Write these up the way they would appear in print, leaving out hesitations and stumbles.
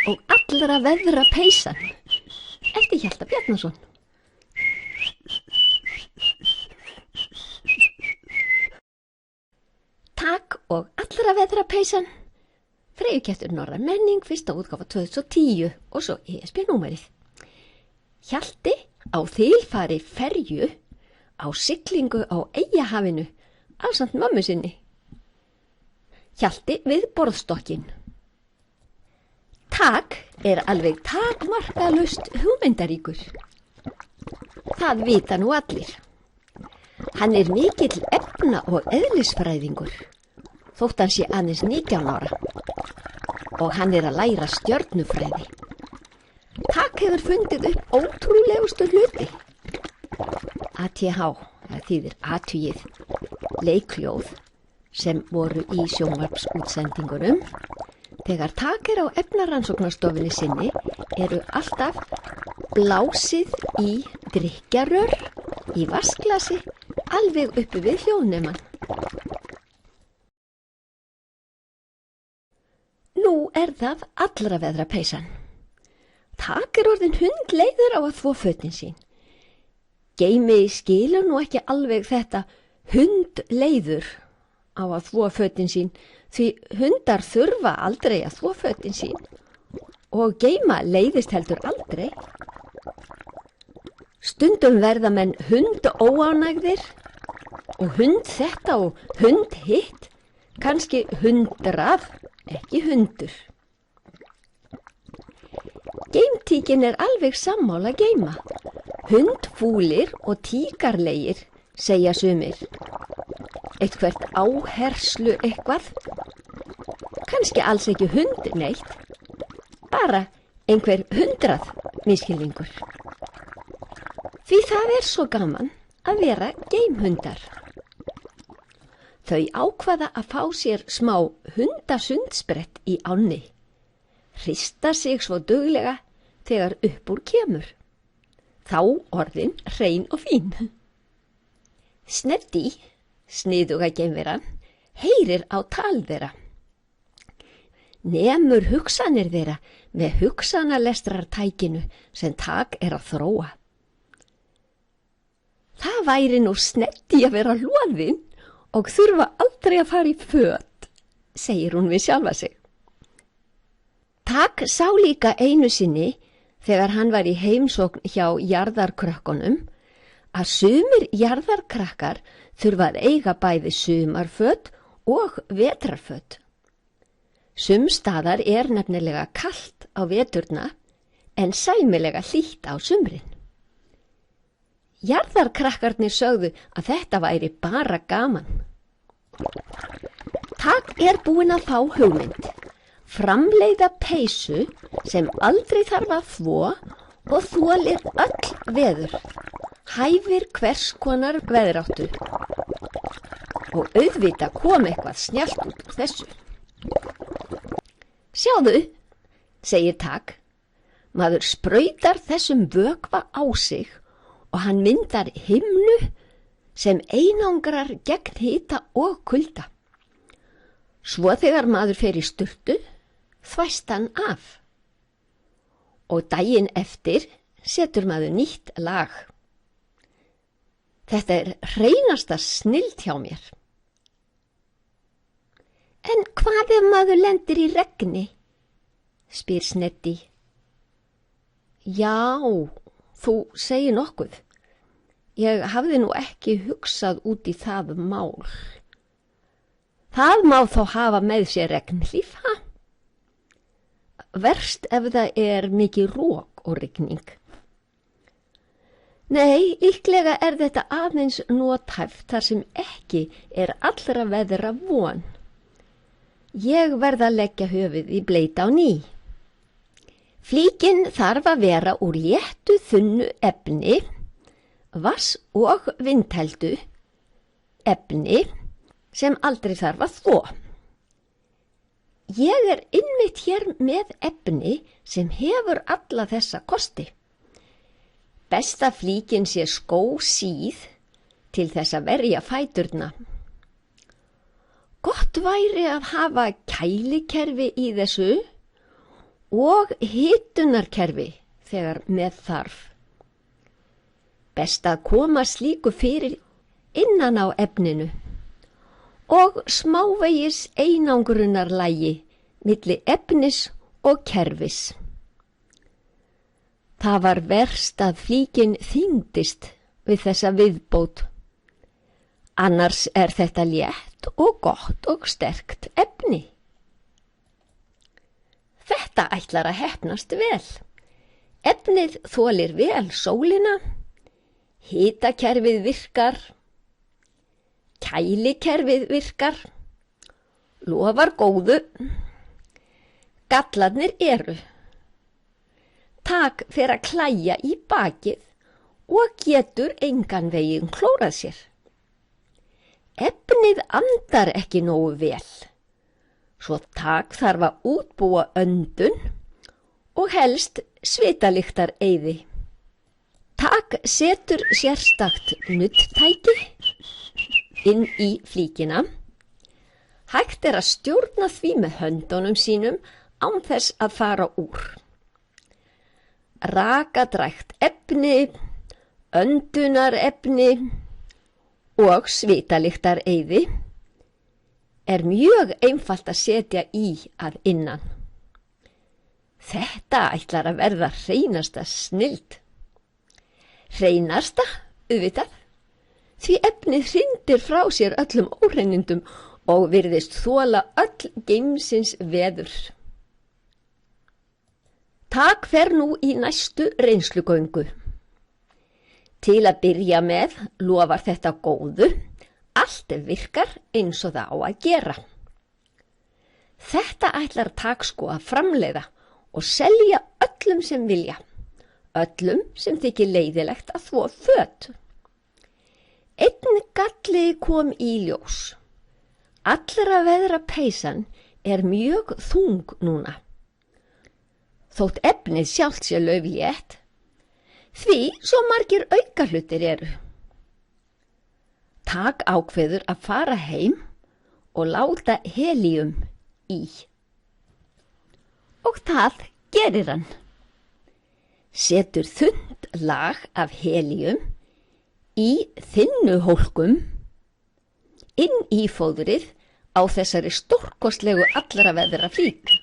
og allra veðra peysan eftir Hjalta Bjarnason. Tak og allra veðra peysan, Freyjukettur Norræn menning, fyrsta útgáfa 2010 og svo ESB-númerið. Hjalti á þilfari ferju á siglingu á Eyjahafinu ásamt mömmu sinni. Hjalti við borðstokkinn. Tak alveg takmarkalaust hugmyndaríkur. Það vita nú allir. Hann mikill efna- og eðlisfræðingur, þótt hann sé aðeins 19 ára. Og hann að læra stjörnufræði. Tak hefur fundið upp ótrúlegustu hluti. ATH, það þýðir athugið, leikhljóð sem voru í sjónvarpsútsendingunum. Þegar Tak á efnarannsóknarstofunni sinni alltaf blásið í drykkjarör í vatnsglasi alveg uppi við hljóðnemann. Nú það allra veðra peysan. Tak orðinn hundleiður á að þvo fötin sín. Geimi skilur nú ekki alveg þetta hundleiður á að þvo fötin sín, því hundar þurfa aldrei að þvo fötin sín og geima leiðist heldur aldrei. Stundum verða menn hundóánægðir og hund þetta og hund hitt, kannski 100, ekki hundur. Geimtíkin alveg sammála geima. Hundfúlir og tíkarlegir, segja sumir. Eitthvert áherslu eitthvað. Kannski alls ekki hund neitt, bara einhver 100 misskilningur. Því það svo gaman að vera geimhundar. Þau ákvaða að fá sér smá hundasundsbrett í ánni. Hrista sig svo duglega þegar upp úr kemur. Þá orðin hrein og fín. Sneddi, sniðuga geimveran, heyrir á tal þeirra. Nemur hugsanir þeirra með hugsanalestrartækinu sem Tak að þróa. Það væri nú Sneddi að vera loðin og þurfa aldrei að fara í föt, segir hún við sjálfa sig. Tak sá líka einu sinni, þegar hann var í heimsókn hjá jarðarkrökkunum, að sumir jarðarkrakkar þurfa að eiga bæði sumarföt og vetrarföt. Sumstaðar nefnilega kalt á veturna en sæmilega hlýtt á sumrin. Jarðarkrakkarnir sögðu að þetta væri bara gaman. Tak búinn að fá hugmynd. Framleiða peysu sem aldrei þarf að þvo og þolir öll veður. Hæfir hvers konar veðráttu. Og auðvitað kom eitthvað snjallt út úr þessu. Sjáðu, segir Tak. Maður sprautar þessum vökva á sig og hann myndar himnu sem einangrar gegn hita og kulda. Svo þegar maður fer í sturtu, þvæst hann af. Og daginn eftir setur maður nýtt lag. Þetta hreinasta snilld hjá mér. En hvað ef maður lendir í regni? Spyr Sneddi. Já, þú segir nokkuð. Ég hafði nú ekki hugsað út í það mál. Það má þá hafa með sér regnhlíf, ha? Verst ef það mikið rok og rigning. Nei, líklega þetta aðeins nothæft þar sem ekki allra veðra von. Ég verð að leggja höfuð í bleita á ný. Flíkin þarf að vera úr léttu þunnu efni, vass og vindheldu efni sem aldrei þarf að þvo. Ég einmitt hér með efni sem hefur alla þessa kosti. Besta flíkin sé skósíð til þess að verja fæturna. Gott væri að hafa kælikerfi í þessu og hitunarkerfi þegar með þarf. Best að koma slíku fyrir innan á efninu og smávegis einangrunarlagi milli efnis og kerfis. Það var verst að flíkin þyngdist við þessa viðbót. Annars þetta létt og gott og sterkt efni. Þetta ætlar að heppnast vel. Efnið þolir vel sólina, hitakerfið virkar, kælikerfið virkar, lofar góðu, gallarnir eru. Tak fer að klæja í bakið og getur engan veginn klórað sér. Efnið andar ekki nógu vel, svo tak þarf að útbúa öndun og helst svitalyktar eyði. Tak setur sérstakt nuddtæki inn í flíkina. Hægt að stjórna því með höndunum sínum án þess að fara úr. Rakadrægt efni, öndunarefni og svitalyktar eyði mjög einfalt að setja í að innan. Þetta ætlar að verða hreinasta snilld. Hreinasta, auðvitað, því efnið hrindir frá sér öllum óhreinindum og virðist þola öll geimsins veður. Tak fer nú í næstu reynslugöngu. Til að byrja með lofar þetta góðu, allt virkar eins og það á að gera. Þetta ætlar Tak sko að framleiða og selja öllum sem vilja, öllum sem þykir leiðilegt að þvo föt. Einn galli kom í ljós. Allra veðra peysan mjög þung núna. Þótt efnið sjálft sé lauflétt, því svo margir aukahlutir eru. Tak ákveður að fara heim og láta helíum í. Og það gerir hann. Setur þunnt lag af helíum í þynnuhólkum inn í fóðrið á þessari stórkostlegu allra veðra flík.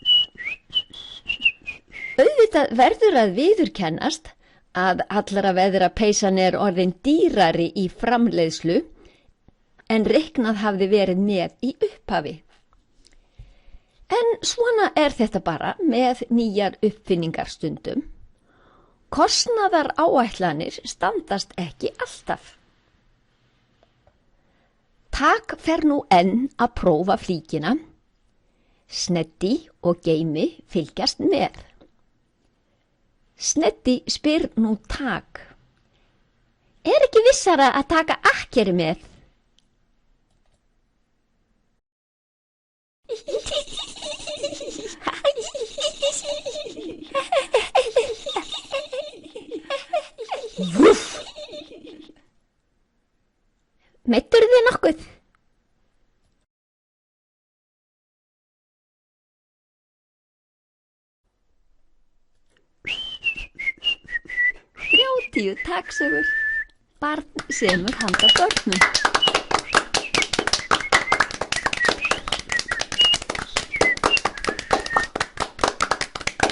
Auðvitað verður að viðurkennast að allra veðra peysan orðin dýrari í framleiðslu en reiknað hafði verið með í upphafi. En svona þetta bara með nýjar uppfinningar stundum. Kostnaðar áætlanir standast ekki alltaf. Tak fer nú enn að prófa flíkina. Sneddi og Geimi fylgjast með. Sneddi spyr nú Tak: ekki vissara að taka akkeri með? Vúff! Meiddirðu þig nokkuð? 30 taksögur, barn semur handa börnum.